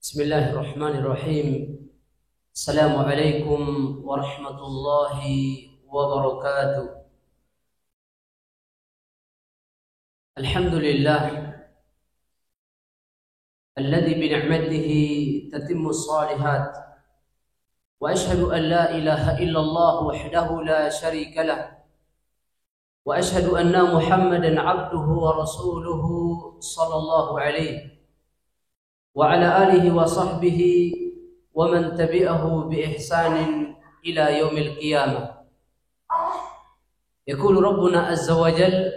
Bismillahirrahmanirrahim. Assalamualaikum warahmatullahi wabarakatuh. Alhamdulillah alladzi bi ni'matihi tatimmu shalihat. Wa ashhadu an la ilaha illallah wahdahu la syarika lah. Wa ashhadu anna Muhammadan 'abduhu wa rasuluhu sallallahu alaihi wa ala alihi wa sahbihi wa man tabi'ahu bi ihsanin ila yaumil qiyamah. Yaqulu Rabbuna azza wa jalla,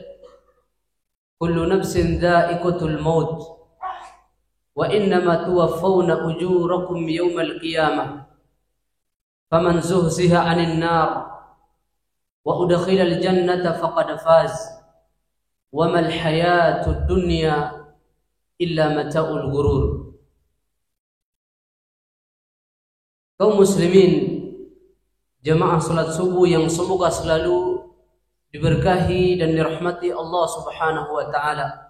kullu nafsin dha'iqatul maut wa innama tuwaffawna ujurakum yaumal qiyamah. Faman zuhziha 'anil nar wa udkhilal jannata faqad faz. Wa mal hayatud dunya illa mata'ul ghurur. Kaum muslimin, jemaah salat subuh yang semoga selalu diberkahi dan dirahmati Allah Subhanahu wa taala.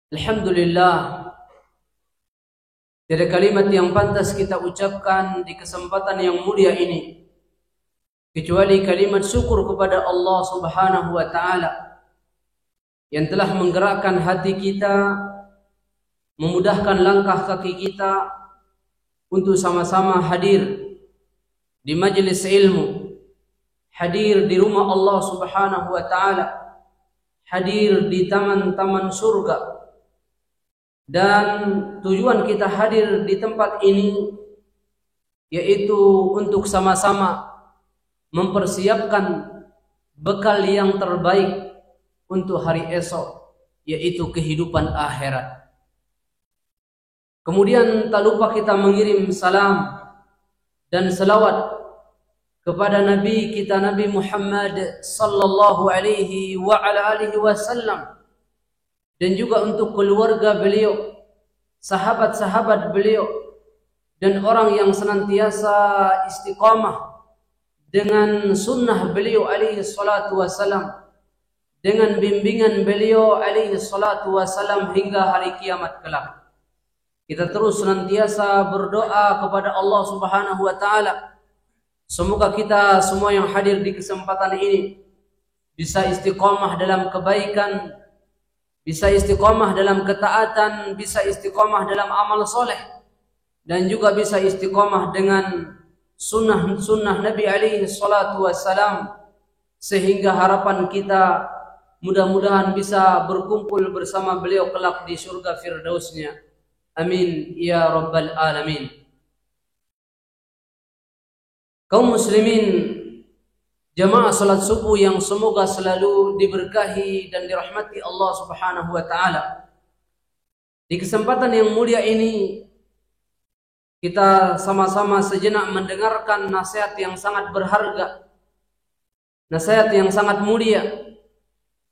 Alhamdulillah, tiada kalimat yang pantas kita ucapkan di kesempatan yang mulia ini kecuali kalimat syukur kepada Allah Subhanahu wa taala yang telah menggerakkan hati kita, memudahkan langkah kaki kita untuk sama-sama hadir di majelis ilmu, hadir di rumah Allah Subhanahu wa taala, hadir di taman-taman surga. Dan tujuan kita hadir di tempat ini yaitu untuk sama-sama mempersiapkan bekal yang terbaik untuk hari esok, yaitu kehidupan akhirat. Kemudian tak lupa kita mengirim salam dan salawat kepada Nabi kita, Nabi Muhammad sallallahu alaihi wa ala alihi wasallam, dan juga untuk keluarga beliau, sahabat-sahabat beliau, dan orang yang senantiasa istiqamah dengan sunnah beliau alaihi salatu wasallam, dengan bimbingan beliau alaihi salatu wasallam hingga hari kiamat kelak. Kita terus senantiasa berdoa kepada Allah Subhanahu wa taala, semoga kita semua yang hadir di kesempatan ini bisa istiqamah dalam kebaikan, bisa istiqamah dalam ketaatan, bisa istiqamah dalam amal soleh, dan juga bisa istiqamah dengan sunnah Nabi alaihi salatu wassalam, sehingga harapan kita mudah-mudahan bisa berkumpul bersama beliau kelak di surga firdausnya. Amin ya rabbal alamin. Kaum muslimin, jamaah salat subuh yang semoga selalu diberkahi dan dirahmati Allah Subhanahu wa taala. Di kesempatan yang mulia ini kita sama-sama sejenak mendengarkan nasihat yang sangat berharga, nasihat yang sangat mulia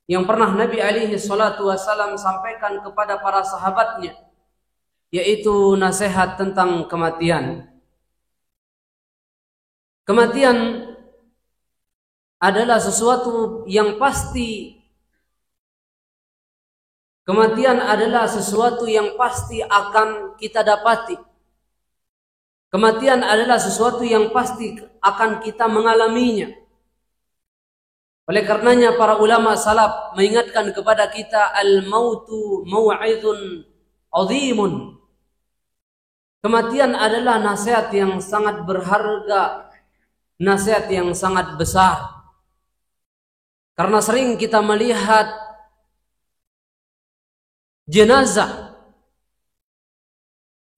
yang pernah Nabi alaihi salatu wasallam sampaikan kepada para sahabatnya, yaitu nasihat tentang kematian. Kematian adalah sesuatu yang pasti. Kematian adalah sesuatu yang pasti akan kita dapati. Kematian adalah sesuatu yang pasti akan kita mengalaminya. Oleh karenanya para ulama salaf mengingatkan kepada kita, al-mautu mau'izun azimun. Kematian adalah nasihat yang sangat berharga, nasihat yang sangat besar. Karena sering kita melihat jenazah,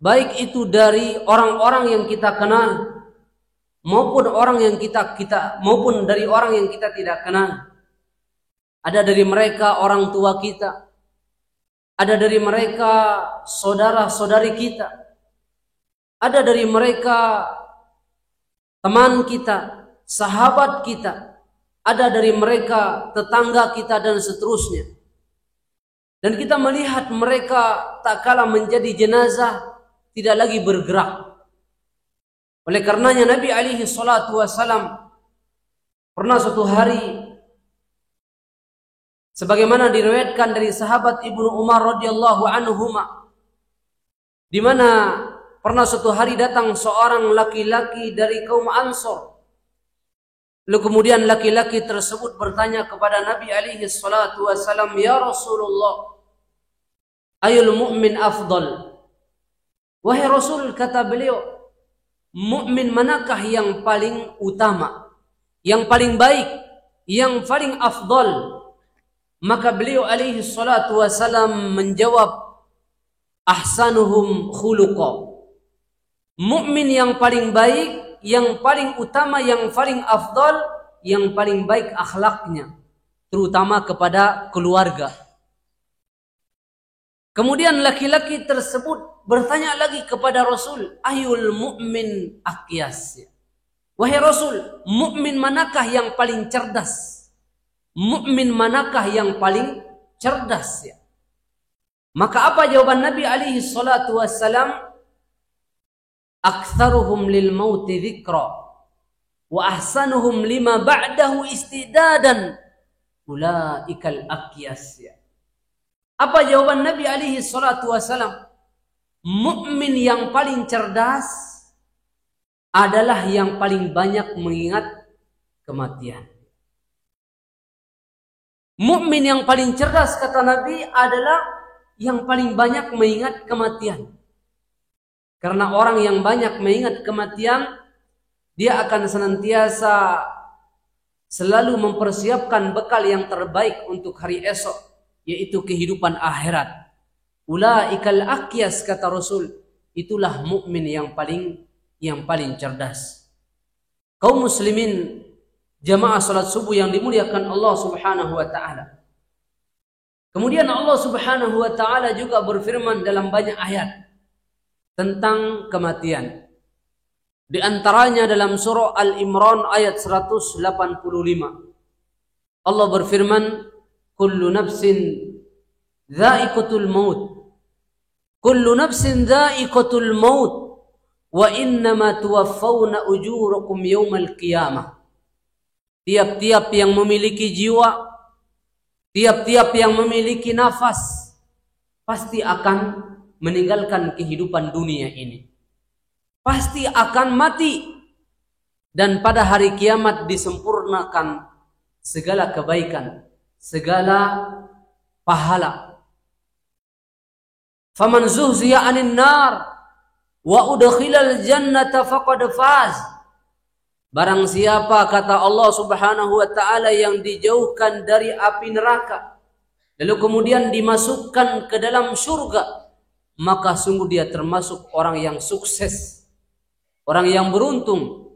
baik itu dari orang-orang yang kita kenal maupun maupun dari orang yang kita tidak kenal. Ada dari mereka orang tua kita, ada dari mereka saudara-saudari kita, ada dari mereka teman kita, sahabat kita, ada dari mereka tetangga kita, dan seterusnya. Dan kita melihat mereka tak kala menjadi jenazah tidak lagi bergerak. Oleh karenanya Nabi alaihi salatu wasallam pernah suatu hari, sebagaimana diriwayatkan dari sahabat Ibnu Umar radhiyallahu anhuma, di mana pernah suatu hari datang seorang laki-laki dari kaum Ansor. Lalu kemudian laki-laki tersebut bertanya kepada Nabi alaihi salatu wasallam, "Ya Rasulullah, ayul mu'min afdal?" Wahai Rasul, kata beliau, mukmin manakah yang paling utama, yang paling baik, yang paling afdal? Maka beliau alaihi salatu wasallam menjawab, ahsanuhum khuluqa. Mukmin yang paling baik, yang paling utama, yang paling afdal, yang paling baik akhlaknya, terutama kepada keluarga. Kemudian laki-laki tersebut bertanya lagi kepada Rasul, ayul mu'min aqyas? Wahai Rasul, mukmin manakah yang paling cerdas? Mukmin manakah yang paling cerdas? Maka apa jawaban Nabi alaihi salatu wassalam? Aktsaruhum lil mauti dzikra wa ahsanuhum lima ba'dahu istidadan ulaikal aqyas. Apa jawaban Nabi alaihi salatu wasalam? Mukmin yang paling cerdas adalah yang paling banyak mengingat kematian. Mukmin yang paling cerdas, kata Nabi, adalah yang paling banyak mengingat kematian. Karena orang yang banyak mengingat kematian, dia akan senantiasa selalu mempersiapkan bekal yang terbaik untuk hari esok, yaitu kehidupan akhirat. Ulaikal aqyas, kata Rasul, itulah mukmin yang paling cerdas. Kaum muslimin jamaah salat subuh yang dimuliakan Allah Subhanahu wa taala. Kemudian Allah Subhanahu wa taala juga berfirman dalam banyak ayat tentang kematian. Di antaranya dalam surah Al-Imran ayat 185. Allah berfirman, kullu nafsin dha'iqatul maut. Kullu nafsin dha'iqatul maut wa innama tuwaffawna ujurakum yaumal qiyamah. Tiap-tiap yang memiliki jiwa, tiap-tiap yang memiliki nafas pasti akan meninggalkan kehidupan dunia ini. Pasti akan mati. Dan pada hari kiamat disempurnakan segala kebaikan, segala pahala. Faman zuhziya 'anil nar wa udkhilal jannata faqad faz. Barang siapa, kata Allah Subhanahu wa taala, yang dijauhkan dari api neraka lalu kemudian dimasukkan ke dalam surga, maka sungguh dia termasuk orang yang sukses, orang yang beruntung.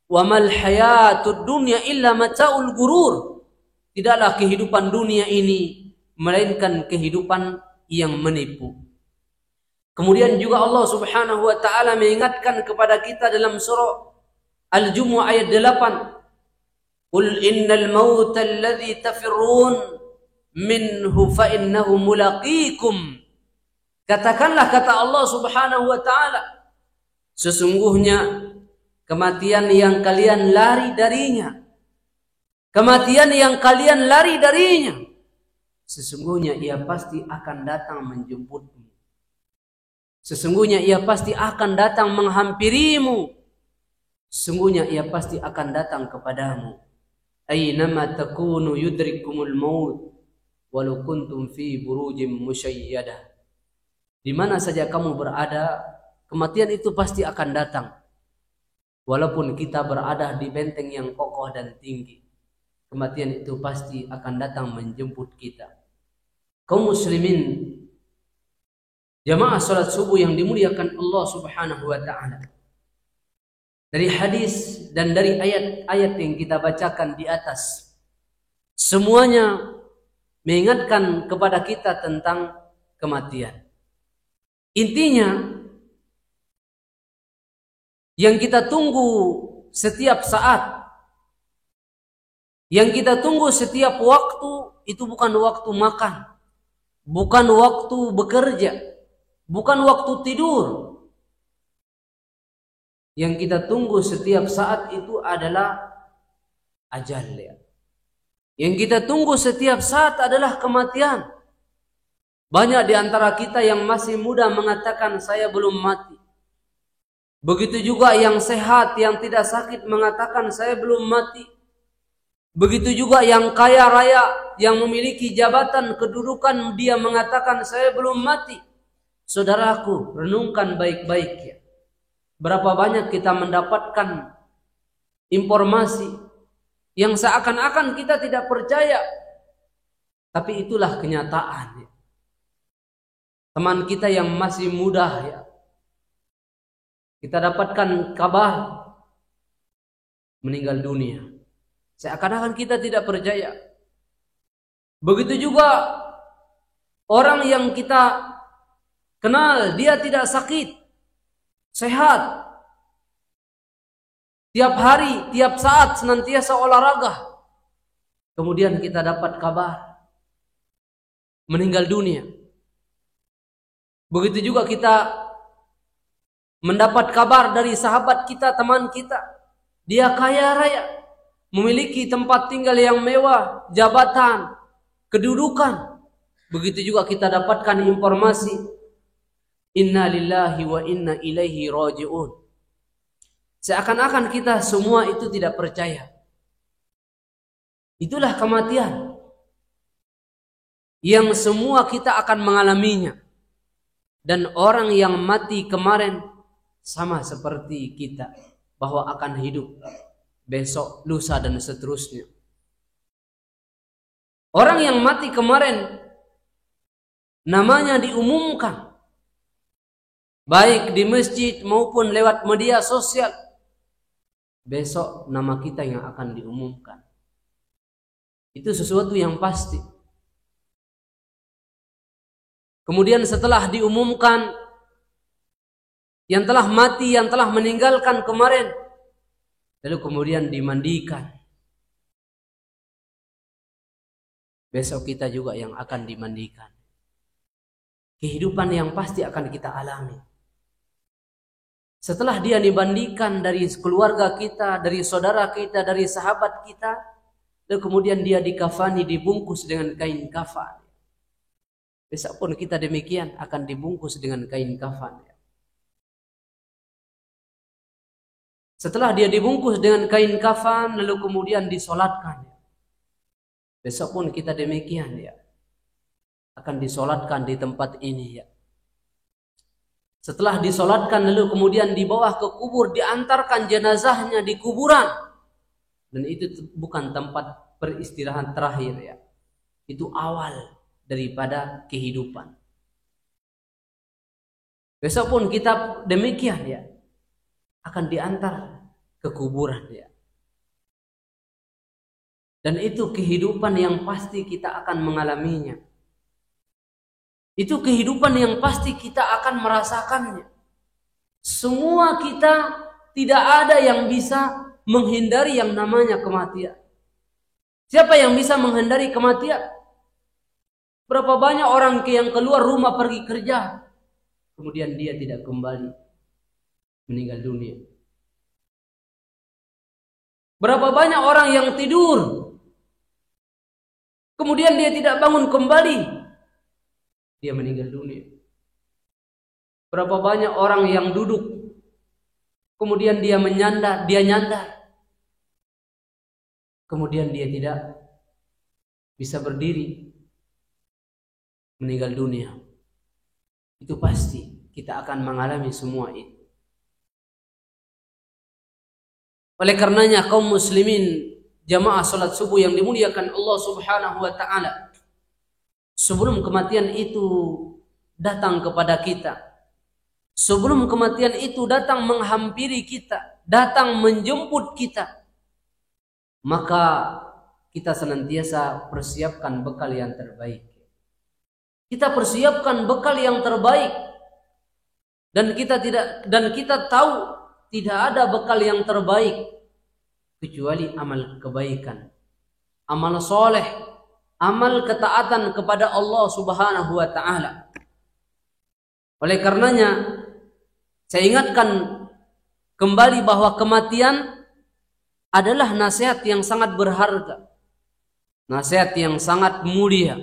Wa mal hayatud dunya illa mata'ul gurur. Tidaklah kehidupan dunia ini melainkan kehidupan yang menipu. Kemudian juga Allah Subhanahu wa taala mengingatkan kepada kita dalam surah Al-Jumu'ah ayat 8. Qul innal mauta alladhi tafirrun minhu fa innahu mulaqikum. Katakanlah, kata Allah Subhanahu wa taala, sesungguhnya kematian yang kalian lari darinya, kematian yang kalian lari darinya, sesungguhnya ia pasti akan datang menjemputmu. Sesungguhnya ia pasti akan datang menghampirimu. Sesungguhnya ia pasti akan datang kepadamu. Aynama takunu yudrikumul maut walau kuntum fi burujim musyayyadah. Di mana saja kamu berada, kematian itu pasti akan datang. Walaupun kita berada di benteng yang kokoh dan tinggi, kematian itu pasti akan datang menjemput kita. Kaum muslimin jamaah salat subuh yang dimuliakan Allah Subhanahu wa taala. Dari hadis dan dari ayat-ayat yang kita bacakan di atas, semuanya mengingatkan kepada kita tentang kematian. Intinya, yang kita tunggu setiap saat, yang kita tunggu setiap waktu, itu bukan waktu makan, bukan waktu bekerja, bukan waktu tidur. Yang kita tunggu setiap saat itu adalah ajal. Yang kita tunggu setiap saat adalah kematian. Banyak di antara kita yang masih muda mengatakan saya belum mati. Begitu juga yang sehat, yang tidak sakit mengatakan saya belum mati. Begitu juga yang kaya raya, yang memiliki jabatan, kedudukan, dia mengatakan saya belum mati. Saudaraku, renungkan baik-baik ya. Berapa banyak kita mendapatkan informasi yang seakan-akan kita tidak percaya, tapi itulah kenyataan ya. Teman kita yang masih muda ya, kita dapatkan kabar meninggal dunia. Seakan-akan kita tidak percaya. Begitu juga orang yang kita kenal, dia tidak sakit, sehat. Tiap hari, tiap saat senantiasa olahraga. Kemudian kita dapat kabar meninggal dunia. Begitu juga kita mendapat kabar dari sahabat kita, teman kita. Dia kaya raya, memiliki tempat tinggal yang mewah, jabatan, kedudukan. Begitu juga kita dapatkan informasi, inna lillahi wa inna ilaihi raji'un. Seakan-akan kita semua itu tidak percaya. Itulah kematian yang semua kita akan mengalaminya. Dan orang yang mati kemarin sama seperti kita, bahwa akan hidup besok, lusa, dan seterusnya. Orang yang mati kemarin namanya diumumkan, baik di masjid maupun lewat media sosial. Besok nama kita yang akan diumumkan. Itu sesuatu yang pasti. Kemudian setelah diumumkan, yang telah mati, yang telah meninggalkan kemarin, lalu kemudian dimandikan. Besok kita juga yang akan dimandikan. Kehidupan yang pasti akan kita alami. Setelah dia dimandikan dari keluarga kita, dari saudara kita, dari sahabat kita, lalu kemudian dia dikafani, dibungkus dengan kain kafan. Besok pun kita demikian akan dibungkus dengan kain kafan. Setelah dia dibungkus dengan kain kafan, lalu kemudian disolatkan. Besok pun kita demikian ya, akan disolatkan di tempat ini ya. Setelah disolatkan, lalu kemudian dibawa ke kubur, diantarkan jenazahnya di kuburan. Dan itu bukan tempat beristirahat terakhir ya. Itu awal daripada kehidupan. Besok pun kita demikian ya, akan diantar ke kuburan ya. Dan itu kehidupan yang pasti kita akan mengalaminya. Itu kehidupan yang pasti kita akan merasakannya. Semua kita, tidak ada yang bisa menghindari yang namanya kematian. Siapa yang bisa menghindari kematian? Berapa banyak orang yang keluar rumah pergi kerja, kemudian dia tidak kembali, meninggal dunia. Berapa banyak orang yang tidur, kemudian dia tidak bangun kembali, dia meninggal dunia. Berapa banyak orang yang duduk, kemudian dia nyandar, kemudian dia tidak bisa berdiri, meninggal dunia. Itu pasti kita akan mengalami semua itu. Oleh karenanya kaum muslimin, jamaah salat subuh yang dimuliakan Allah Subhanahu wa taala, sebelum kematian itu datang kepada kita, sebelum kematian itu datang menghampiri kita, datang menjemput kita, maka kita senantiasa persiapkan bekal yang terbaik. Kita persiapkan bekal yang terbaik, dan kita tahu tidak ada bekal yang terbaik kecuali amal kebaikan, amal soleh, amal ketaatan kepada Allah Subhanahu wa taala. Oleh karenanya saya ingatkan kembali bahwa kematian adalah nasihat yang sangat berharga, nasihat yang sangat mulia.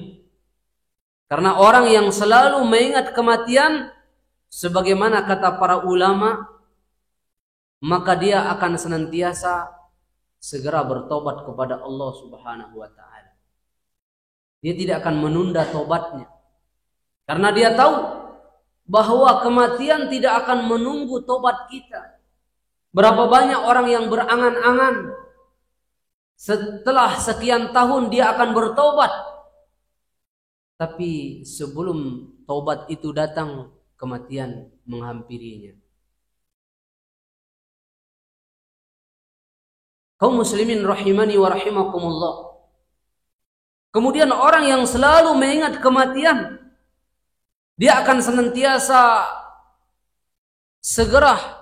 Karena orang yang selalu mengingat kematian, sebagaimana kata para ulama, maka dia akan senantiasa segera bertobat kepada Allah Subhanahu wa taala. Dia tidak akan menunda tobatnya. Karena dia tahu bahwa kematian tidak akan menunggu tobat kita. Berapa banyak orang yang berangan-angan setelah sekian tahun dia akan bertobat. Tapi sebelum tobat itu datang, kematian menghampirinya. Kaum muslimin rahimani wa rahimakumullah. Kemudian orang yang selalu mengingat kematian, dia akan senantiasa segera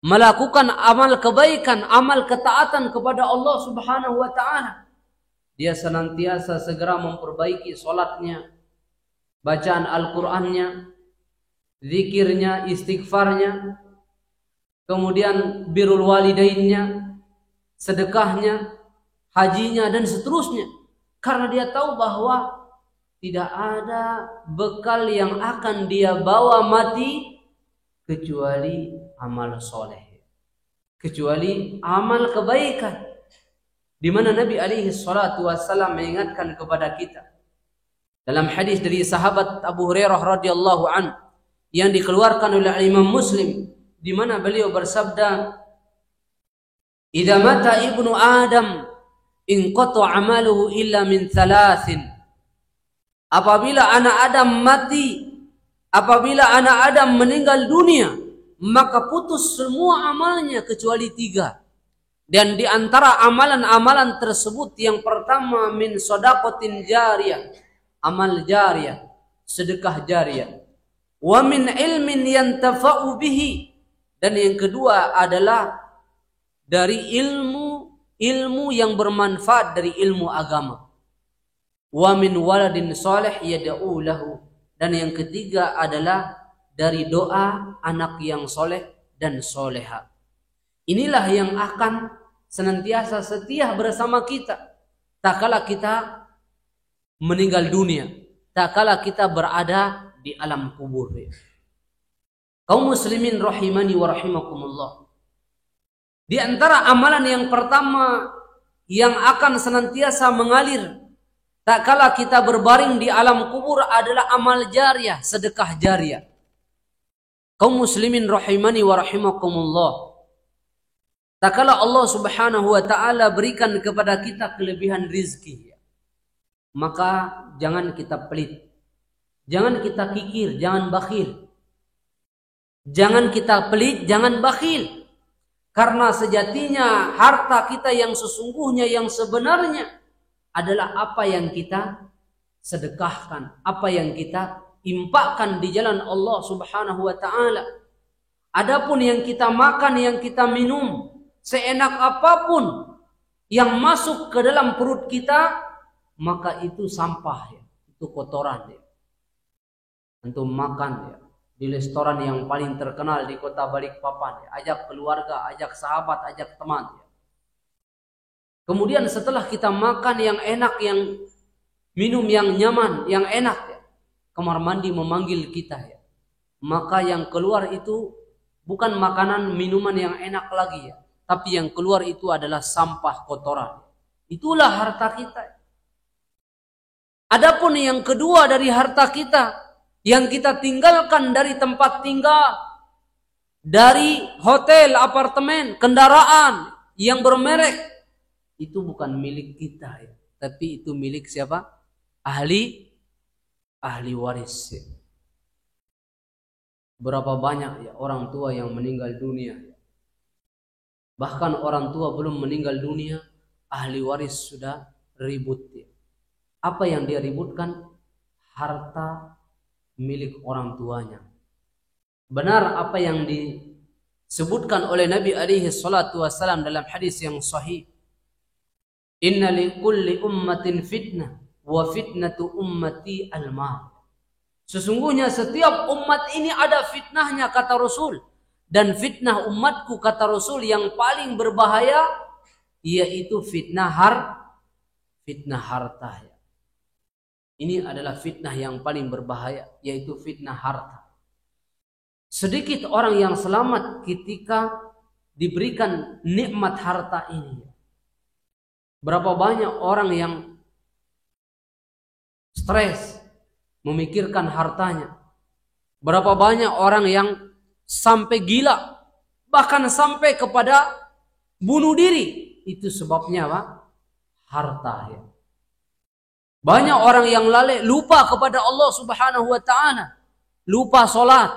melakukan amal kebaikan, amal ketaatan kepada Allah Subhanahu wa taala. Dia senantiasa segera memperbaiki salatnya, bacaan Al-Qur'annya, zikirnya, istighfarnya, kemudian birrul walidainnya, sedekahnya, hajinya dan seterusnya. Karena dia tahu bahwa tidak ada bekal yang akan dia bawa mati kecuali amal soleh, kecuali amal kebaikan. Di mana Nabi alaihi salatu wassalam mengingatkan kepada kita dalam hadis dari sahabat Abu Hurairah radhiyallahu an yang dikeluarkan oleh Imam Muslim, di mana beliau bersabda, "Idza mata ibnu Adam inqata 'amaluhu illa min thalathin." Apabila anak Adam mati, apabila anak Adam meninggal dunia, maka putus semua amalnya kecuali 3. Dan di antara amalan-amalan tersebut yang pertama min shadaqatin jariyah, amal jariyah, sedekah jariyah. Wa min ilmin yantafa'u bihi, dan yang kedua adalah dari ilmu yang bermanfaat dari ilmu agama. Wa min waladin salih yad'u lahu, dan yang ketiga adalah dari doa anak yang soleh dan soleha. Inilah yang akan senantiasa setia bersama kita tak kala kita meninggal dunia, tak kala kita berada di alam kubur. Kaum muslimin rahimani wa rahimakumullah. Di antara amalan yang pertama yang akan senantiasa mengalir tak kala kita berbaring di alam kubur adalah amal jariyah, sedekah jariyah. Kaum muslimin rahimani wa rahimakumullah. Tak kala Allah Subhanahu wa taala berikan kepada kita kelebihan rizki, maka jangan kita pelit, jangan kita kikir, jangan bakhil. Jangan kita pelit, jangan bakhil. Karena sejatinya harta kita yang sesungguhnya, yang sebenarnya adalah apa yang kita sedekahkan, apa yang kita infakkan di jalan Allah Subhanahu wa taala. Adapun yang kita makan, yang kita minum, seenak apapun yang masuk ke dalam perut kita, maka itu sampah ya, itu kotoran ya. Antum makan ya di restoran yang paling terkenal di kota Balikpapan ya, ajak keluarga, ajak sahabat, ajak teman ya. Kemudian setelah kita makan yang enak, yang minum yang nyaman, yang enak ya, kamar mandi memanggil kita ya, maka yang keluar itu bukan makanan minuman yang enak lagi ya, tapi yang keluar itu adalah sampah kotoran. Itulah harta kita. Adapun yang kedua dari harta kita, yang kita tinggalkan dari tempat tinggal, dari hotel, apartemen, kendaraan yang bermerek, itu bukan milik kita ya, tapi itu milik siapa? Ahli waris ya. Berapa banyak ya orang tua yang meninggal dunia ya. Bahkan orang tua belum meninggal dunia, ahli waris sudah ribut ya. Apa yang dia ributkan? Harta milik orang tuanya. Benar apa yang disebutkan oleh Nabi alaihi salatu wassalam dalam hadis yang sahih. Inna li kulli ummatin fitnah wa fitnatu ummati al-mal. Sesungguhnya setiap umat ini ada fitnahnya, kata Rasul. Dan fitnah umatku, kata Rasul, yang paling berbahaya yaitu fitnah harta. Ini adalah fitnah yang paling berbahaya, yaitu fitnah harta. Sedikit orang yang selamat ketika diberikan nikmat harta ini. Berapa banyak orang yang stres memikirkan hartanya. Berapa banyak orang yang sampai gila, bahkan sampai kepada bunuh diri. Itu sebabnya apa? Harta ya. Banyak orang yang lalai, lupa kepada Allah Subhanahu wa ta'ala. Lupa sholat,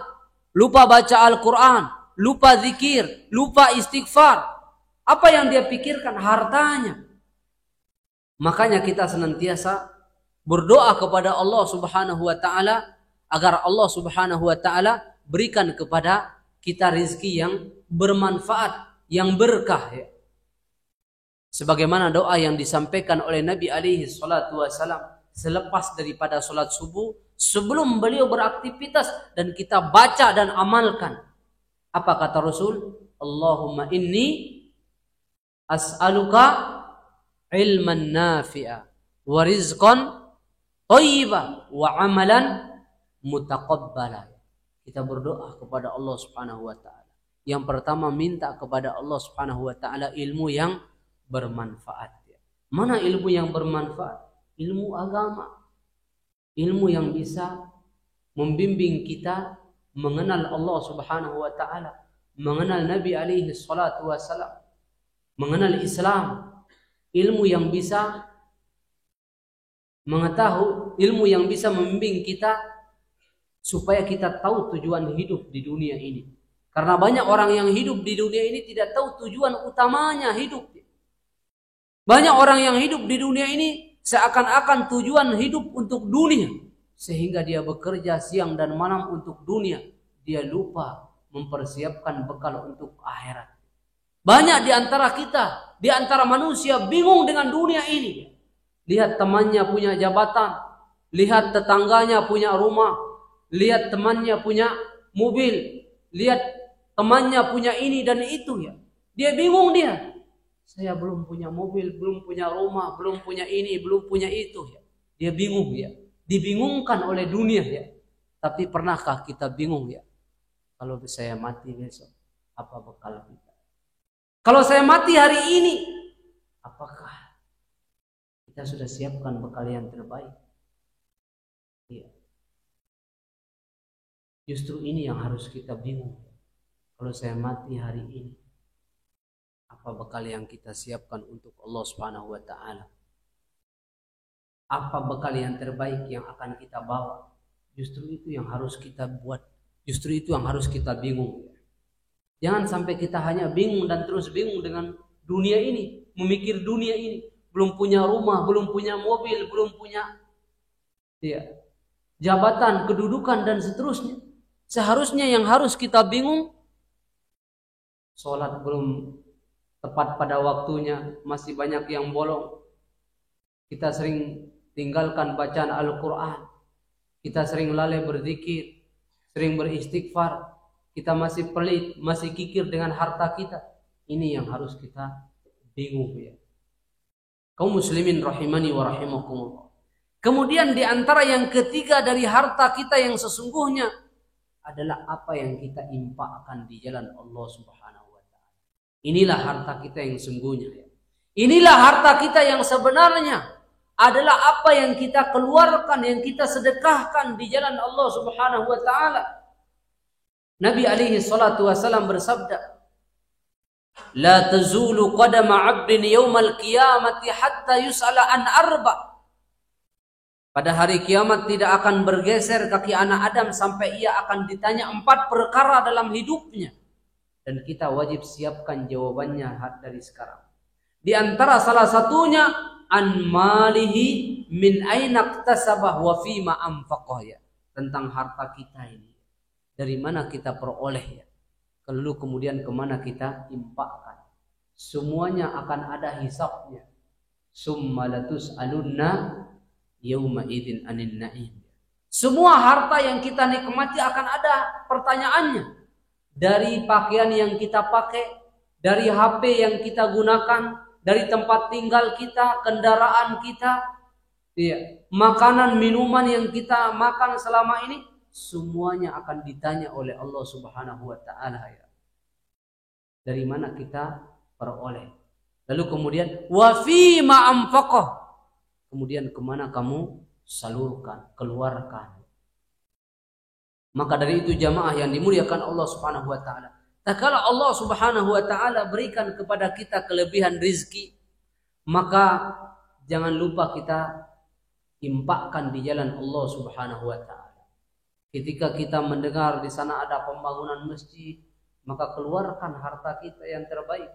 lupa baca Al-Quran, lupa zikir, lupa istighfar. Apa yang dia pikirkan? Hartanya. Makanya kita senantiasa berdoa kepada Allah Subhanahu wa ta'ala agar Allah Subhanahu wa ta'ala berikan kepada kita rezeki yang bermanfaat, yang berkah ya. Sebagaimana doa yang disampaikan oleh Nabi alaihi salatu wasalam selepas daripada sholat subuh, sebelum beliau beraktivitas, dan kita baca dan amalkan. Apa kata Rasul? Allahumma inni as'aluka ilman nafi'a wa rizqan thayyiba wa amalan mutaqabbala. Kita berdoa kepada Allah Subhanahu wa ta'ala. Yang pertama, minta kepada Allah Subhanahu wa ta'ala ilmu yang bermanfaat. Mana ilmu yang bermanfaat? Ilmu agama. Ilmu yang bisa membimbing kita mengenal Allah Subhanahu wa ta'ala, mengenal Nabi alaihi salatu wasalam, mengenal Islam. Ilmu yang bisa mengetahui, ilmu yang bisa membimbing kita supaya kita tahu tujuan hidup di dunia ini. Karena banyak orang yang hidup di dunia ini tidak tahu tujuan utamanya hidup. Banyak orang yang hidup di dunia ini seakan-akan tujuan hidup untuk dunia, sehingga dia bekerja siang dan malam untuk dunia. Dia lupa mempersiapkan bekal untuk akhirat. Banyak di antara kita, di antara manusia bingung dengan dunia ini. Lihat temannya punya jabatan, lihat tetangganya punya rumah, lihat temannya punya mobil, lihat temannya punya ini dan itu ya. Dia bingung dia. Saya belum punya mobil, belum punya rumah, belum punya ini, belum punya itu ya. Dia bingung ya. Dibingungkan oleh dunia ya. Tapi pernahkah kita bingung ya? Kalau saya mati besok, apa bekal kita? Kalau saya mati hari ini, apakah kita sudah siapkan bekal yang terbaik? Iya. Justru ini yang harus kita bingung. Kalau saya mati hari ini, apa bekal yang kita siapkan untuk Allah Subhanahu wa ta'ala? Apa bekal yang terbaik yang akan kita bawa? Justru itu yang harus kita buat. Justru itu yang harus kita bingung. Jangan sampai kita hanya bingung dan terus bingung dengan dunia ini, memikir dunia ini, belum punya rumah, belum punya mobil, belum punya jabatan, kedudukan dan seterusnya. Seharusnya yang harus kita bingung, sholat belum tepat pada waktunya, masih banyak yang bolong. Kita sering tinggalkan bacaan Al-Quran, kita sering lalai berzikir, sering beristighfar, kita masih pelit, masih kikir dengan harta kita. Ini yang harus kita bingung ya. Kaum muslimin rahimani wa rahimakumullah. Kemudian di antara yang ketiga dari harta kita yang sesungguhnya adalah apa yang kita infakkan di jalan Allah Subhanahu wa ta'ala. Inilah harta kita yang sesungguhnya ya. Inilah harta kita yang sebenarnya adalah apa yang kita keluarkan, yang kita sedekahkan di jalan Allah Subhanahu wa ta'ala. Nabi alaihi salatu wasalam bersabda, la tazulu qadama 'abdin yaumal qiyamati hatta yus'ala an arba'. Pada hari kiamat tidak akan bergeser kaki anak Adam sampai ia akan ditanya 4 perkara dalam hidupnya. Dan kita wajib siapkan jawabannya dari sekarang. Di antara salah satunya, an malihi min aina iktasabah wa fima anfaqah ya. Tentang harta kita ini. Dari mana kita peroleh ya. Lalu kemudian kemana kita infakkan. Semuanya akan ada hisabnya. Summa latus'alunna yauma idzin anin na'im. Semua harta yang kita nikmati akan ada pertanyaannya. Dari pakaian yang kita pakai, dari HP yang kita gunakan, dari tempat tinggal kita, kendaraan kita, Iya, makanan, minuman yang kita makan selama ini semuanya akan ditanya oleh Allah Subhanahu wa taala ya. Dari mana kita peroleh? Lalu kemudian wa fi ma anfaqah. Kemudian kemana kamu salurkan, keluarkan. Maka dari itu jamaah yang dimuliakan Allah Subhanahu wa taala, tak kala Allah Subhanahu wa taala berikan kepada kita kelebihan rizki, maka jangan lupa kita impakkan di jalan Allah Subhanahu wa taala. Ketika kita mendengar di sana ada pembangunan masjid, maka keluarkan harta kita yang terbaik.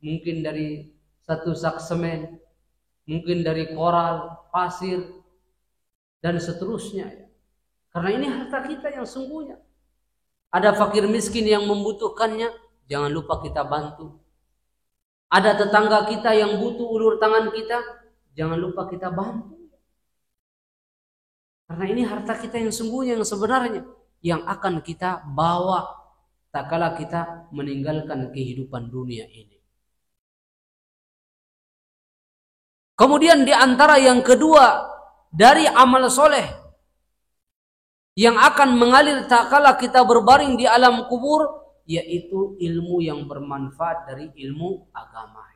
Mungkin dari satu sak semen, mungkin dari koral, pasir, dan seterusnya. Karena ini harta kita yang sungguhnya. Ada fakir miskin yang membutuhkannya, jangan lupa kita bantu. Ada tetangga kita yang butuh ulur tangan kita, jangan lupa kita bantu. Karena ini harta kita yang sungguhnya, yang sebenarnya, yang akan kita bawa tak kala kita meninggalkan kehidupan dunia ini. Kemudian di antara yang kedua dari amal soleh yang akan mengalir tak kala kita berbaring di alam kubur, yaitu ilmu yang bermanfaat dari ilmu agama.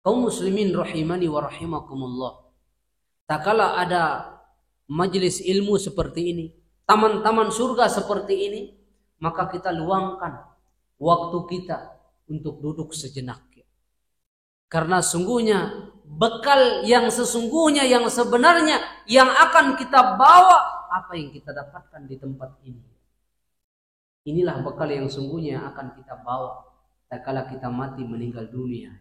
Kaum muslimin rahimani wa rahimakumullah, tak kala ada majelis ilmu seperti ini, taman-taman surga seperti ini, maka kita luangkan waktu kita untuk duduk sejenak. Karena sungguhnya bekal yang sesungguhnya, yang sebenarnya, yang akan kita bawa, apa yang kita dapatkan di tempat ini. Inilah bekal yang sungguhnya akan kita bawa tak kala kita mati meninggal dunia.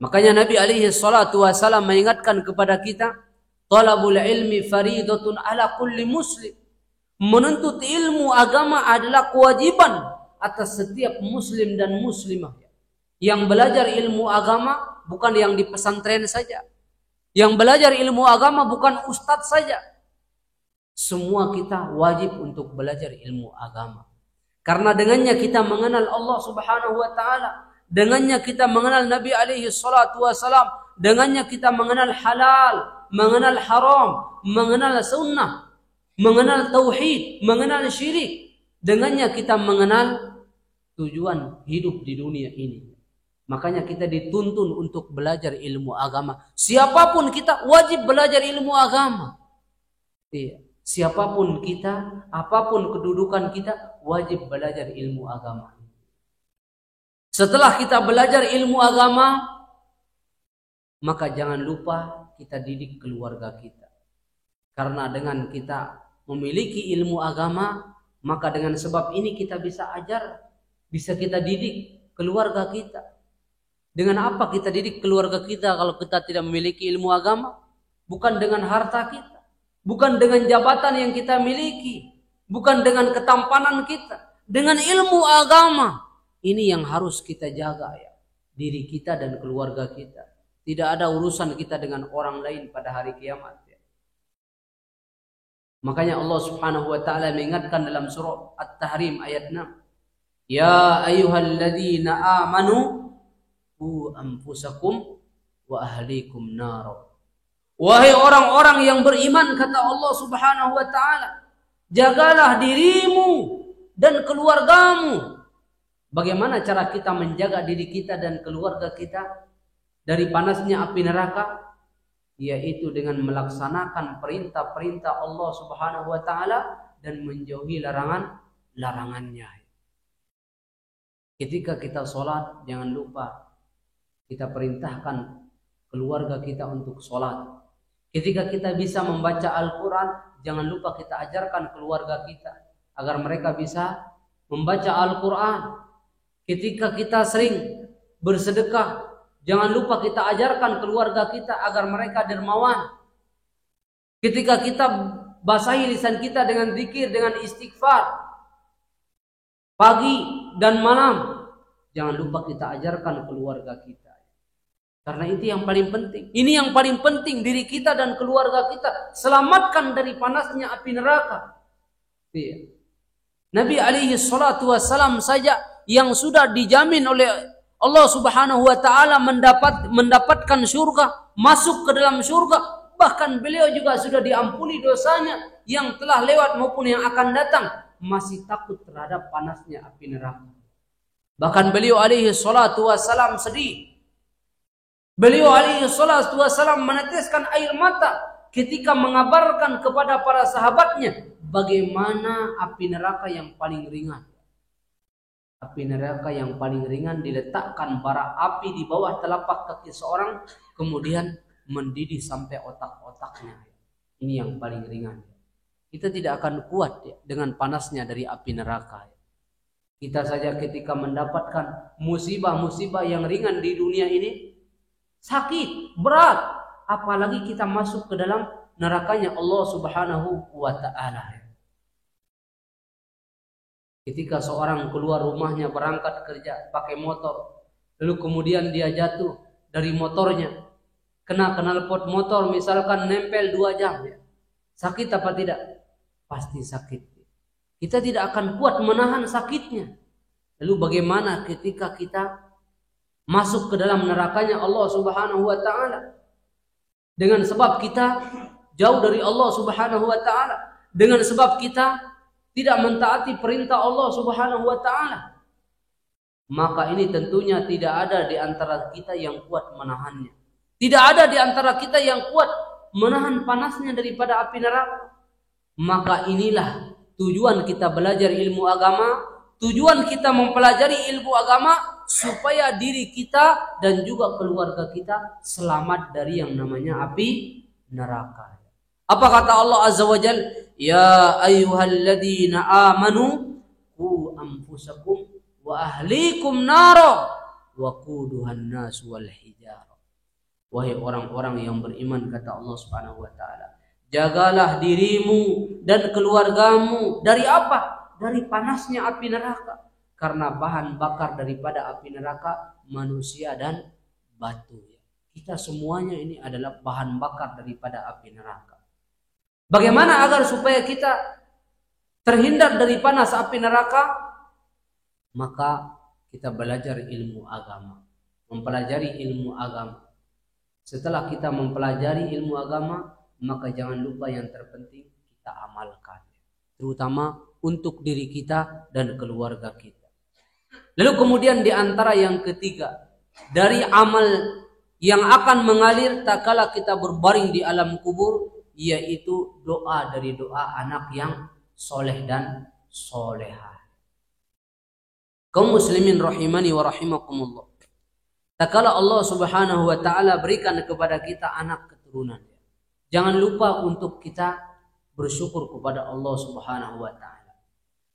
Makanya Nabi alaihi salatu wasallam mengingatkan kepada kita, talabul ilmi faridatun ala kulli muslim. Menuntut ilmu agama adalah kewajiban atas setiap muslim dan muslimah. Yang belajar ilmu agama bukan yang di pesantren saja. Yang belajar ilmu agama bukan ustadz saja. Semua kita wajib untuk belajar ilmu agama. Karena dengannya kita mengenal Allah Subhanahu wa taala, dengannya kita mengenal Nabi alaihi salatu wasalam, dengannya kita mengenal halal, mengenal haram, mengenal sunnah, mengenal tauhid, mengenal syirik. Dengannya kita mengenal tujuan hidup di dunia ini. Makanya kita dituntun untuk belajar ilmu agama. Siapapun kita wajib belajar ilmu agama. Iya. Siapapun kita, apapun kedudukan kita, wajib belajar ilmu agama. Setelah kita belajar ilmu agama, maka jangan lupa kita didik keluarga kita. Karena dengan kita memiliki ilmu agama, maka dengan sebab ini kita bisa ajar, bisa kita didik keluarga kita. Dengan apa kita didik keluarga kita kalau kita tidak memiliki ilmu agama? Bukan dengan harta kita, bukan dengan jabatan yang kita miliki, bukan dengan ketampanan kita, dengan ilmu agama. Ini yang harus kita jaga ya, diri kita dan keluarga kita. Tidak ada urusan kita dengan orang lain pada hari kiamat ya. Makanya Allah Subhanahu wa taala mengingatkan dalam surah At-Tahrim ayat 6. Ya ayyuhalladzina amanu qu anfusakum wa ahlikum nar. Wahai orang-orang yang beriman, kata Allah Subhanahu wa taala, jagalah dirimu dan keluargamu. Bagaimana cara kita menjaga diri kita dan keluarga kita dari panasnya api neraka? Yaitu dengan melaksanakan perintah-perintah Allah Subhanahu wa taala dan menjauhi larangannya. Ketika kita sholat, jangan lupa kita perintahkan keluarga kita untuk sholat. Ketika kita bisa membaca Al-Quran, jangan lupa kita ajarkan keluarga kita agar mereka bisa membaca Al-Quran. Ketika kita sering bersedekah, jangan lupa kita ajarkan keluarga kita agar mereka dermawan. Ketika kita basahi lisan kita dengan zikir, dengan istighfar pagi dan malam, jangan lupa kita ajarkan keluarga kita. Karena itu yang paling penting. Ini yang paling penting, diri kita dan keluarga kita selamatkan dari panasnya api neraka. Nabi alaihi salatu wassalam saja yang sudah dijamin oleh Allah Subhanahu wa taala mendapatkan surga, masuk ke dalam surga, bahkan beliau juga sudah diampuni dosanya yang telah lewat maupun yang akan datang, masih takut terhadap panasnya api neraka. Bahkan beliau alaihi salatu wassalam sedih. Beliau alaihi salatu wassalam meneteskan air mata ketika mengabarkan kepada para sahabatnya bagaimana api neraka yang paling ringan. Api neraka yang paling ringan diletakkan bara api di bawah telapak kaki seorang, kemudian mendidih sampai otak-otaknya. Ini yang paling ringan. Kita tidak akan kuat dengan panasnya dari api neraka. Kita saja ketika mendapatkan musibah-musibah yang ringan di dunia ini, sakit, berat, apalagi kita masuk ke dalam nerakanya Allah Subhanahu wa ta'ala. Ketika seorang keluar rumahnya berangkat kerja pakai motor, lalu kemudian dia jatuh dari motornya, kena knalpot motor misalkan nempel 2 jam, sakit apa tidak? Pasti sakit. Kita tidak akan kuat menahan sakitnya. Lalu bagaimana ketika kita masuk ke dalam nerakanya Allah Subhanahu wa ta'ala, dengan sebab kita jauh dari Allah Subhanahu wa ta'ala, dengan sebab kita tidak mentaati perintah Allah Subhanahu wa ta'ala, maka ini tentunya tidak ada di antara kita yang kuat menahannya. Tidak ada di antara kita yang kuat menahan panasnya daripada api neraka. Maka inilah tujuan kita belajar ilmu agama, tujuan kita mempelajari ilmu agama, supaya diri kita dan juga keluarga kita selamat dari yang namanya api neraka. Apa kata Allah Azza wa Jalla? Ya ayyuhalladzina amanu qu anfusakum wa ahlikum nara wa quduhan nas wal hijarah. Wahai orang-orang yang beriman, kata Allah Subhanahu wa taala, jagalah dirimu dan keluargamu dari apa? Dari panasnya api neraka. Karena bahan bakar daripada api neraka manusia dan batu. Kita semuanya ini adalah bahan bakar daripada api neraka. Bagaimana agar supaya kita terhindar dari panas api neraka? Maka kita belajar ilmu agama, mempelajari ilmu agama. Setelah kita mempelajari ilmu agama, maka jangan lupa yang terpenting kita amalkan, terutama untuk diri kita dan keluarga kita. Lalu kemudian di antara yang ketiga, dari amal yang akan mengalir tak kala kita berbaring di alam kubur, yaitu doa dari doa anak yang soleh dan solehah. Kaum muslimin rahimani wa rahimakumullah. Tak kala Allah Subhanahu wa ta'ala berikan kepada kita anak keturunan, jangan lupa untuk kita bersyukur kepada Allah Subhanahu wa ta'ala.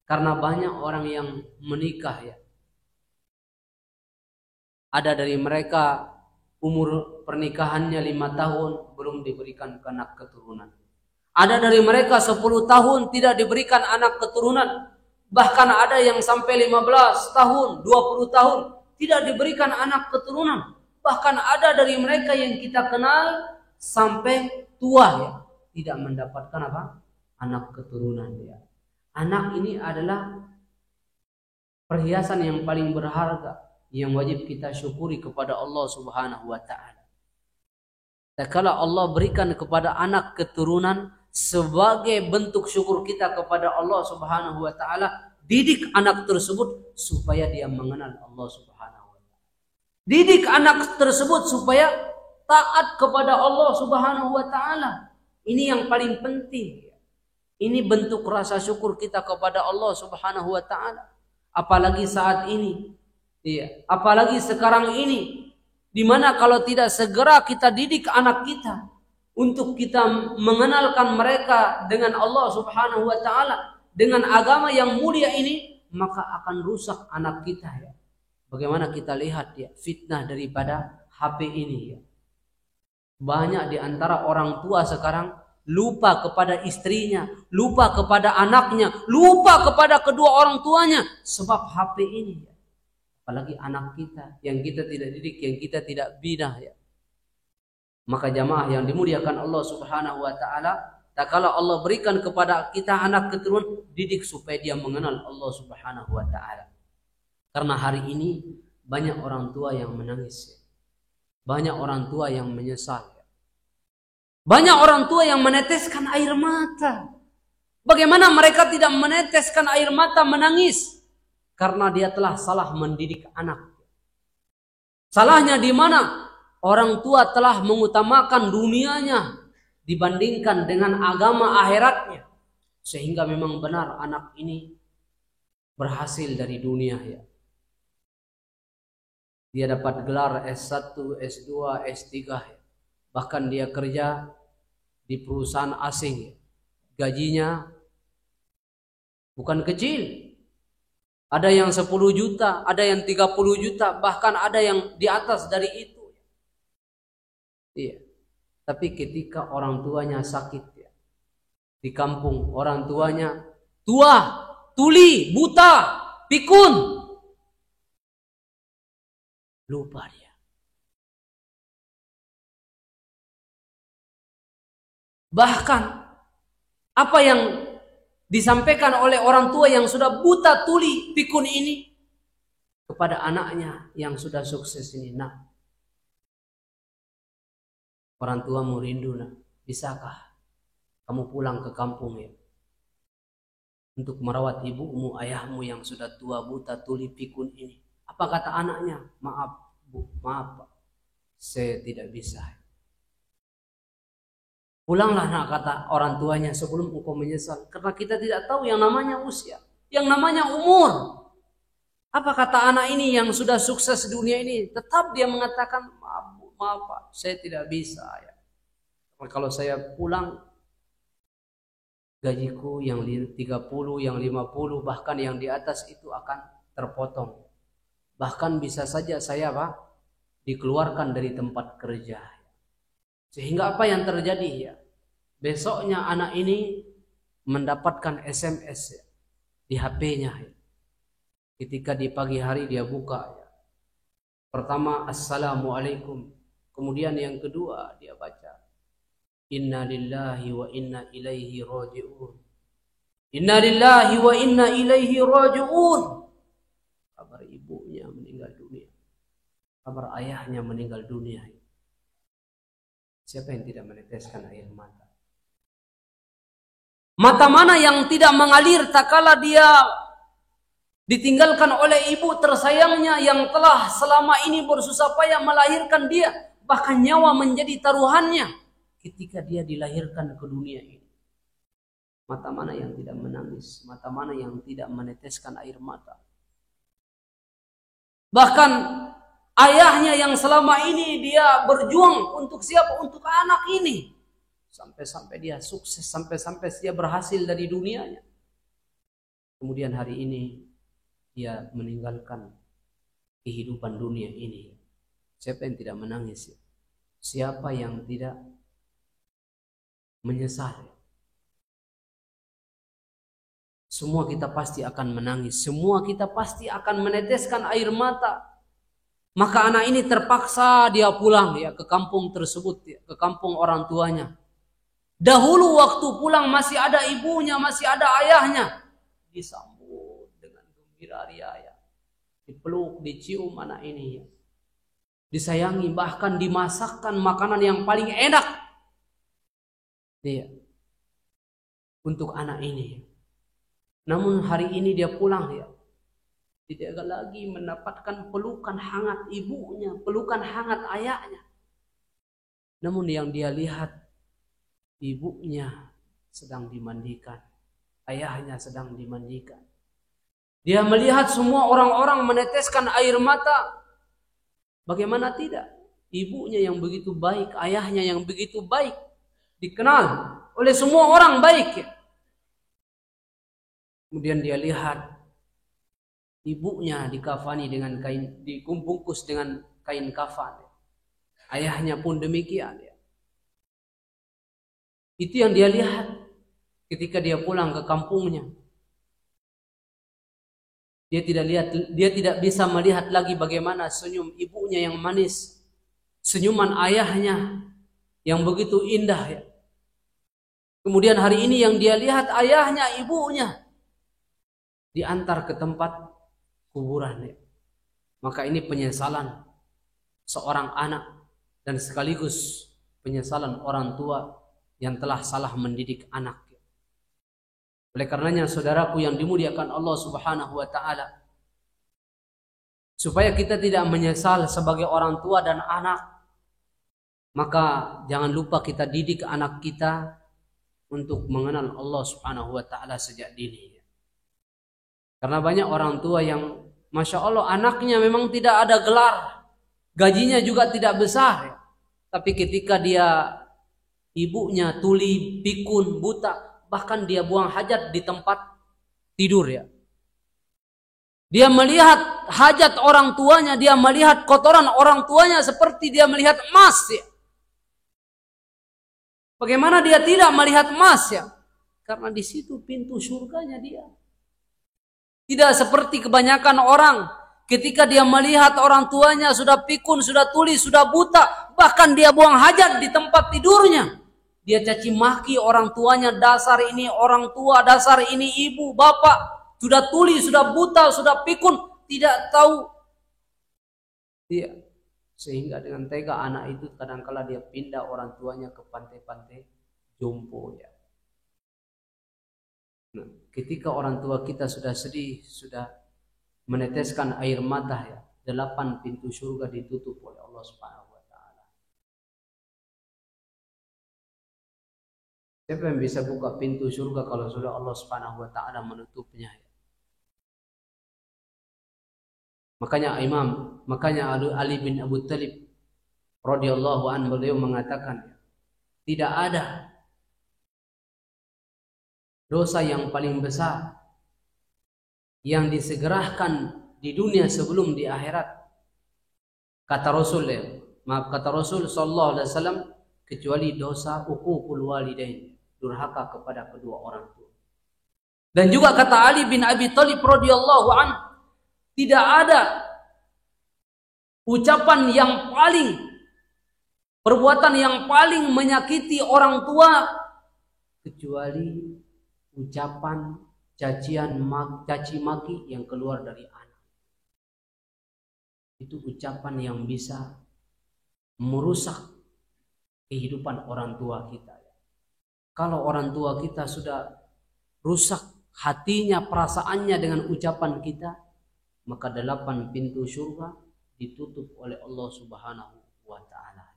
Karena banyak orang yang menikah ada dari mereka umur pernikahannya 5 tahun belum diberikan anak keturunan. Ada dari mereka 10 tahun tidak diberikan anak keturunan. Bahkan ada yang sampai 15 tahun, 20 tahun tidak diberikan anak keturunan. Bahkan ada dari mereka yang kita kenal sampai tua tidak mendapatkan anak keturunan. Anak ini adalah perhiasan yang paling berharga yang wajib kita syukuri kepada Allah Subhanahu wa ta'ala. Kalau Allah berikan kepada anak keturunan sebagai bentuk syukur kita kepada Allah Subhanahu wa ta'ala, didik anak tersebut supaya dia mengenal Allah Subhanahu wa ta'ala. Didik anak tersebut supaya taat kepada Allah Subhanahu wa ta'ala. Ini yang paling penting. Ini bentuk rasa syukur kita kepada Allah Subhanahu wa ta'ala. Apalagi saat ini, apalagi sekarang ini, di mana kalau tidak segera kita didik anak kita untuk kita mengenalkan mereka dengan Allah Subhanahu wa ta'ala, dengan agama yang mulia ini, maka akan rusak anak kita. Bagaimana kita lihat fitnah daripada HP ini. Banyak di antara orang tua sekarang lupa kepada istrinya, lupa kepada anaknya, lupa kepada kedua orang tuanya sebab HP ini. Apalagi anak kita yang kita tidak didik, yang kita tidak bina. Maka jamaah yang dimuliakan Allah Subhanahu wa ta'ala, tak kala Allah berikan kepada kita anak keturunan, didik supaya dia mengenal Allah Subhanahu wa ta'ala. Karena hari ini banyak orang tua yang menangis. Banyak orang tua yang menyesal. Banyak orang tua yang meneteskan air mata. Bagaimana mereka tidak meneteskan air mata menangis? Karena dia telah salah mendidik anak. Salahnya di mana? Orang tua telah mengutamakan dunianya dibandingkan dengan agama akhiratnya. Sehingga memang benar anak ini berhasil dari dunia ya. Dia dapat gelar S1, S2, S3 ya. Bahkan dia kerja di perusahaan asing ya. Gajinya bukan kecil. Ada yang 10 juta, ada yang 30 juta, bahkan ada yang di atas dari itu. Iya. Tapi ketika orang tuanya sakit ya, di kampung orang tuanya tua, tuli, buta, pikun, lupa dia. Bahkan apa yang disampaikan oleh orang tua yang sudah buta, tuli, pikun ini kepada anaknya yang sudah sukses ini, nah, orang tua mau rindu, nah, bisakah kamu pulang ke kampung ya untuk merawat ibumu, ayahmu yang sudah tua, buta, tuli, pikun ini? Apa kata anaknya? Maaf bu, maaf pak, saya tidak bisa. Pulanglah nak, kata orang tuanya, sebelum engkau menyesal. Karena kita tidak tahu yang namanya usia, yang namanya umur. Apa kata anak ini yang sudah sukses di dunia ini? Tetap dia mengatakan, maaf bu, maaf pak, saya tidak bisa ya. Kalau saya pulang, gajiku yang 30, yang 50, bahkan yang di atas itu akan terpotong. Bahkan bisa saja saya pak dikeluarkan dari tempat kerja. Sehingga apa yang terjadi ya? Besoknya anak ini mendapatkan SMS ya, di HP-nya. Ya. Ketika di pagi hari dia buka ya. Pertama assalamualaikum. Kemudian yang kedua dia baca inna lillahi wa inna ilaihi raji'un. Inna lillahi wa inna ilaihi raji'un. Kabar ibunya meninggal dunia. Kabar ayahnya meninggal dunia. Siapa yang tidak meneteskan air mata? Mata mana yang tidak mengalir tak kala dia ditinggalkan oleh ibu tersayangnya yang telah selama ini bersusah payah melahirkan dia, bahkan nyawa menjadi taruhannya ketika dia dilahirkan ke dunia ini. Mata mana yang tidak menangis? Mata mana yang tidak meneteskan air mata? Bahkan ayahnya yang selama ini dia berjuang untuk siapa? Untuk anak ini. Sampai-sampai dia sukses, sampai-sampai dia berhasil dari dunianya. Kemudian hari ini dia meninggalkan kehidupan dunia ini. Siapa yang tidak menangis? Siapa yang tidak menyesal? Semua kita pasti akan menangis. Semua kita pasti akan meneteskan air mata. Maka anak ini terpaksa dia pulang ya ke kampung tersebut ya, ke kampung orang tuanya. Dahulu waktu pulang masih ada ibunya, masih ada ayahnya. Disambut dengan gembira riaya. Dipeluk, dicium anak ini. Disayangi, bahkan dimasakkan makanan yang paling enak. Iya. Untuk anak ini. Namun hari ini dia pulang ya. Tidak lagi mendapatkan pelukan hangat ibunya, pelukan hangat ayahnya. Namun yang dia lihat, ibunya sedang dimandikan, ayahnya sedang dimandikan. Dia melihat semua orang-orang meneteskan air mata. Bagaimana tidak? Ibunya yang begitu baik, ayahnya yang begitu baik, dikenal oleh semua orang baik. Kemudian dia lihat ibunya dikafani dengan kain, dibungkus dengan kain kafan. Ayahnya pun demikian. Itu yang dia lihat ketika dia pulang ke kampungnya. Dia tidak bisa melihat lagi bagaimana senyum ibunya yang manis, senyuman ayahnya yang begitu indah ya. Kemudian hari ini yang dia lihat ayahnya, ibunya diantar ke tempat kuburan ya. Maka ini penyesalan seorang anak dan sekaligus penyesalan orang tua yang telah salah mendidik anak. Oleh karenanya saudaraku yang dimuliakan Allah Subhanahu wa taala, supaya kita tidak menyesal sebagai orang tua dan anak, maka jangan lupa kita didik anak kita untuk mengenal Allah Subhanahu wa taala sejak dini. Karena banyak orang tua yang Masya Allah anaknya memang tidak ada gelar, gajinya juga tidak besar, tapi ketika dia ibunya tuli, pikun, buta, bahkan dia buang hajat di tempat tidur ya. Dia melihat hajat orang tuanya, dia melihat kotoran orang tuanya seperti dia melihat emas ya. Bagaimana dia tidak melihat emas ya? Karena di situ pintu surganya dia. Tidak seperti kebanyakan orang ketika dia melihat orang tuanya sudah pikun, sudah tuli, sudah buta, bahkan dia buang hajat di tempat tidurnya. Dia caci maki orang tuanya, dasar ini orang tua, dasar ini ibu, bapak, sudah tuli, sudah buta, sudah pikun, tidak tahu. Dia sehingga dengan tega anak itu kadang-kala dia pindah orang tuanya ke pantai-pantai jompo ya. Nah, ketika orang tua kita sudah sedih, sudah meneteskan air mata ya, 8 pintu surga ditutup oleh Allah Subhanahu wa taala. Siapa yang bisa buka pintu surga kalau sudah Allah Subhanahu wa taala menutupnya ya? Makanya Ali bin Abu Thalib radhiyallahu anhu beliau mengatakan, tidak ada dosa yang paling besar yang disegerakan di dunia sebelum di akhirat. Kata Rasul sallallahu alaihi wasallam, kecuali dosa uququl walidain, durhaka kepada kedua orang tua. Dan juga kata Ali bin Abi Thalib radhiyallahu anhu, tidak ada ucapan yang paling, perbuatan yang paling menyakiti orang tua kecuali ucapan caci maki yang keluar dari anak. Itu ucapan yang bisa merusak kehidupan orang tua kita. Kalau orang tua kita sudah rusak hatinya, perasaannya dengan ucapan kita, maka 8 pintu surga ditutup oleh Allah Subhanahu wa taala.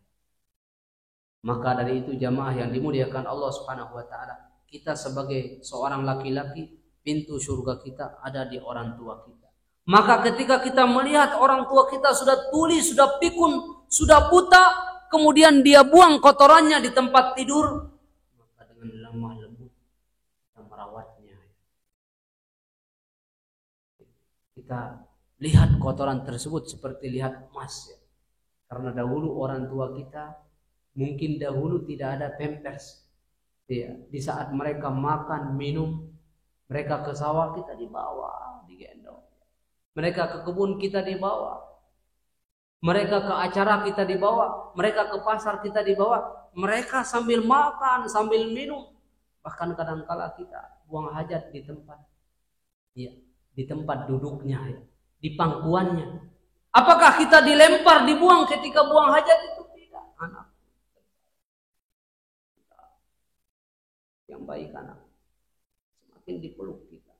Maka dari itu jamaah yang dimuliakan Allah Subhanahu wa taala, kita sebagai seorang laki-laki, pintu surga kita ada di orang tua kita. Maka ketika kita melihat orang tua kita sudah tuli, sudah pikun, sudah buta, kemudian dia buang kotorannya di tempat tidur, maka dengan lemah lembut kita merawatnya. Kita lihat kotoran tersebut seperti lihat emas ya. Karena dahulu orang tua kita mungkin dahulu tidak ada pampers ya. Di saat mereka makan, minum, mereka ke sawah kita dibawa, digendong. Mereka ke kebun kita dibawa. Mereka ke acara kita dibawa. Mereka ke pasar kita dibawa. Mereka sambil makan, sambil minum. Bahkan kadang-kala kita buang hajat di tempat ya, di tempat duduknya ya, di pangkuannya. Apakah kita dilempar, dibuang ketika buang hajat itu? Tidak. Anak yang baik, anak semakin dipeluk kita,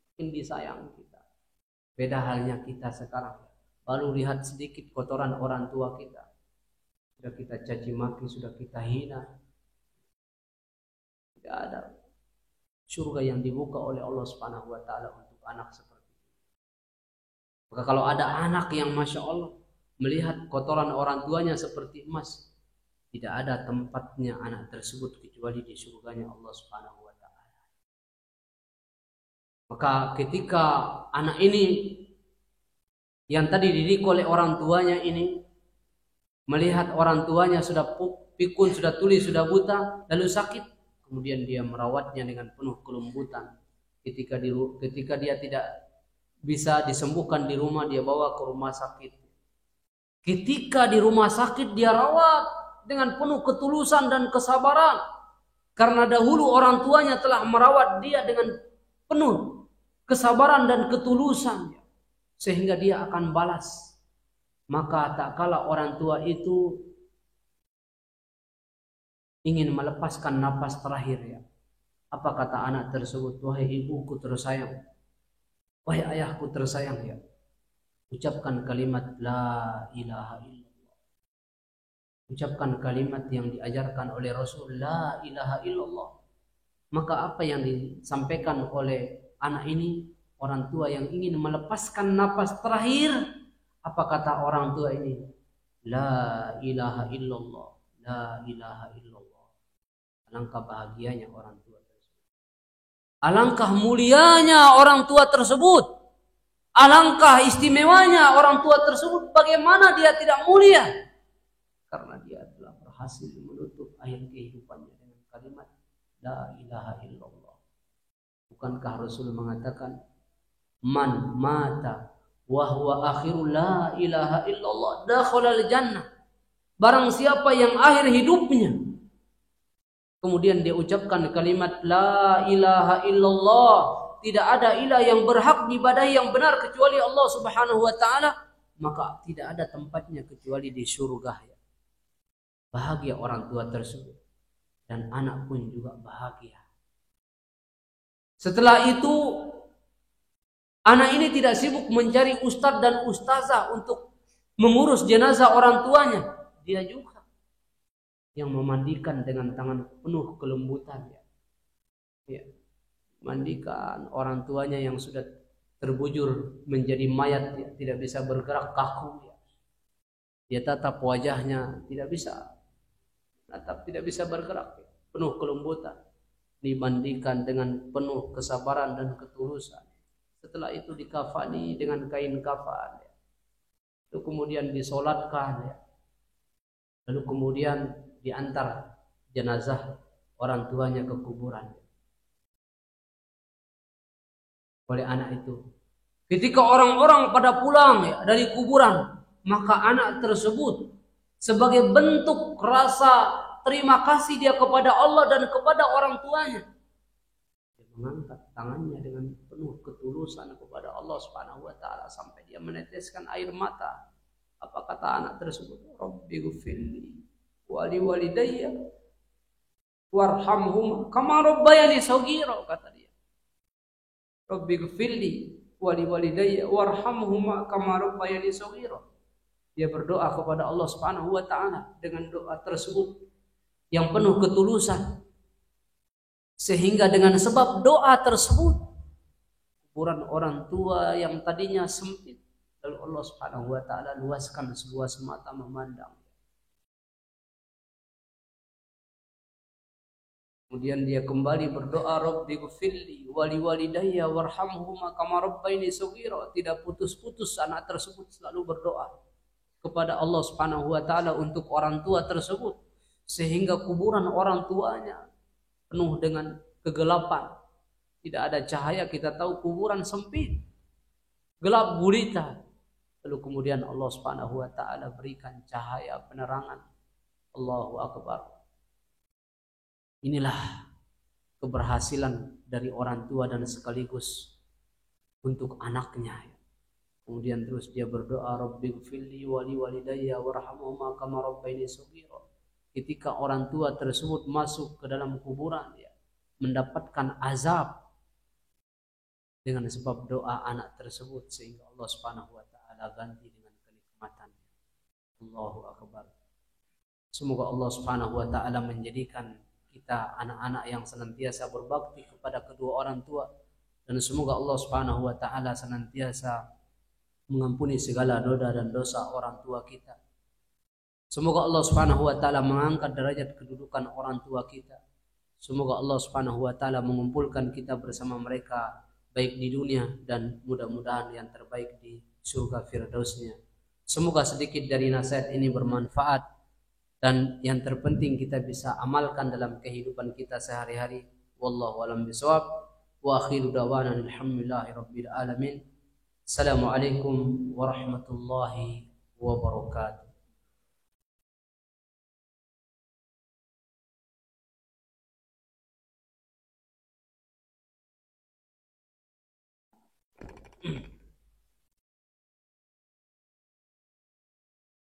semakin disayang kita. Beda halnya kita sekarang, baru lihat sedikit kotoran orang tua kita, sudah kita caci maki, sudah kita hina. Tidak ada surga yang dibuka oleh Allah Subhanahu wa taala untuk anak seperti itu. Maka kalau ada anak yang Masya Allah melihat kotoran orang tuanya seperti emas, tidak ada tempatnya anak tersebut kecuali di surganya Allah Subhanahu wa taala. Maka ketika anak ini yang tadi dididik oleh orang tuanya ini melihat orang tuanya sudah pikun, sudah tuli, sudah buta, lalu sakit, kemudian dia merawatnya dengan penuh kelembutan. Ketika dia tidak bisa disembuhkan di rumah, dia bawa ke rumah sakit. Ketika di rumah sakit dia rawat dengan penuh ketulusan dan kesabaran, karena dahulu orang tuanya telah merawat dia dengan penuh kesabaran dan ketulusan. sehingga dia akan balas. Maka tak kala orang tua itu ingin melepaskan napas terakhir ya, apa kata anak tersebut? Wahai ibuku tersayang, wahai ayahku tersayang ya, ucapkan kalimat la ilaha illallah. Ucapkan kalimat yang diajarkan oleh Rasul, la ilaha illallah. Maka apa yang disampaikan oleh anak ini, orang tua yang ingin melepaskan napas terakhir, apa kata orang tua ini? La ilaha illallah, la ilaha illallah. Alangkah bahagianya orang tua tersebut. Alangkah mulianya orang tua tersebut. Alangkah istimewanya orang tua tersebut. Bagaimana dia tidak mulia? Karena dia telah berhasil menutup akhir kehidupannya dengan kalimat la ilaha illallah. Bukankah Rasul mengatakan, man mata wa huwa akhiru la ilaha illallah dakhalal jannah. Barang siapa yang akhir hidupnya kemudian dia ucapkan kalimat la ilaha illallah, tidak ada ilah yang berhak diibadahi yang benar kecuali Allah Subhanahu wa taala, maka tidak ada tempatnya kecuali di surga ya. Bahagia orang tua tersebut dan anak pun juga bahagia. Setelah itu anak ini tidak sibuk mencari ustadz dan ustazah untuk mengurus jenazah orang tuanya, dia juga yang memandikan dengan tangan penuh kelembutan ya. Ya. Mandikan orang tuanya yang sudah terbujur menjadi mayat ya, tidak bisa bergerak, kaku ya. Dia tatap wajahnya tidak bisa, tidak bisa bergerak ya. Penuh kelembutan, dimandikan dengan penuh kesabaran dan ketulusan. Setelah itu dikafani dengan kain kafan ya. Lalu kemudian disolatkan ya. Lalu kemudian diantar jenazah orang tuanya ke kuburan oleh anak itu. Ketika orang-orang pada pulang ya, dari kuburan, maka anak tersebut sebagai bentuk rasa terima kasih dia kepada Allah dan kepada orang tuanya, dia mengangkat tangannya dengan penuh ketulusan kepada Allah Subhanahu wa taala sampai dia meneteskan air mata. Apa kata anak tersebut? Rabbighfirli wali walidayya warhamhum kama rabbayani shaghira, kata dia. Rabbighfirli wali walidayya warhamhum kama rabbayani shaghira. Dia berdoa kepada Allah Subhanahu wa taala dengan doa tersebut yang penuh ketulusan, sehingga dengan sebab doa tersebut kuburan orang tua yang tadinya sempit, lalu Allah Subhanahu wa taala luaskan seluas mata memandang. Kemudian dia kembali berdoa, Rabbighfirli wali walidayya warhamhuma kama rabbayani shaghira. Tidak putus-putus anak tersebut selalu berdoa kepada Allah Subhanahu wa taala untuk orang tua tersebut, sehingga kuburan orang tuanya penuh dengan kegelapan. Tidak ada cahaya, kita tahu kuburan sempit, gelap gulita. Lalu kemudian Allah Subhanahu wa taala berikan cahaya penerangan. Allahu akbar. Inilah keberhasilan dari orang tua dan sekaligus untuk anaknya. Kemudian terus dia berdoa, Rabbighfirli wali walidayya warhamhuma kama rabbayani shaghira. Ketika orang tua tersebut masuk ke dalam kuburan ya, mendapatkan azab dengan sebab doa anak tersebut, sehingga Allah Subhanahu wa taala ganti dengan kenikmatan. Allahu akbar. Semoga Allah Subhanahu wa taala menjadikan kita anak-anak yang senantiasa berbakti kepada kedua orang tua, dan semoga Allah Subhanahu wa taala senantiasa mengampuni segala noda dan dosa orang tua kita. Semoga Allah Subhanahu wa taala mengangkat derajat kedudukan orang tua kita. Semoga Allah Subhanahu wa taala mengumpulkan kita bersama mereka baik di dunia dan mudah-mudahan yang terbaik di surga firdausnya. Semoga sedikit dari nasihat ini bermanfaat dan yang terpenting kita bisa amalkan dalam kehidupan kita sehari-hari. Wallahu a'lam bishawab. Wa akhiru da'wana alhamdulillahi rabbil alamin. Assalamualaikum warahmatullahi wabarakatuh.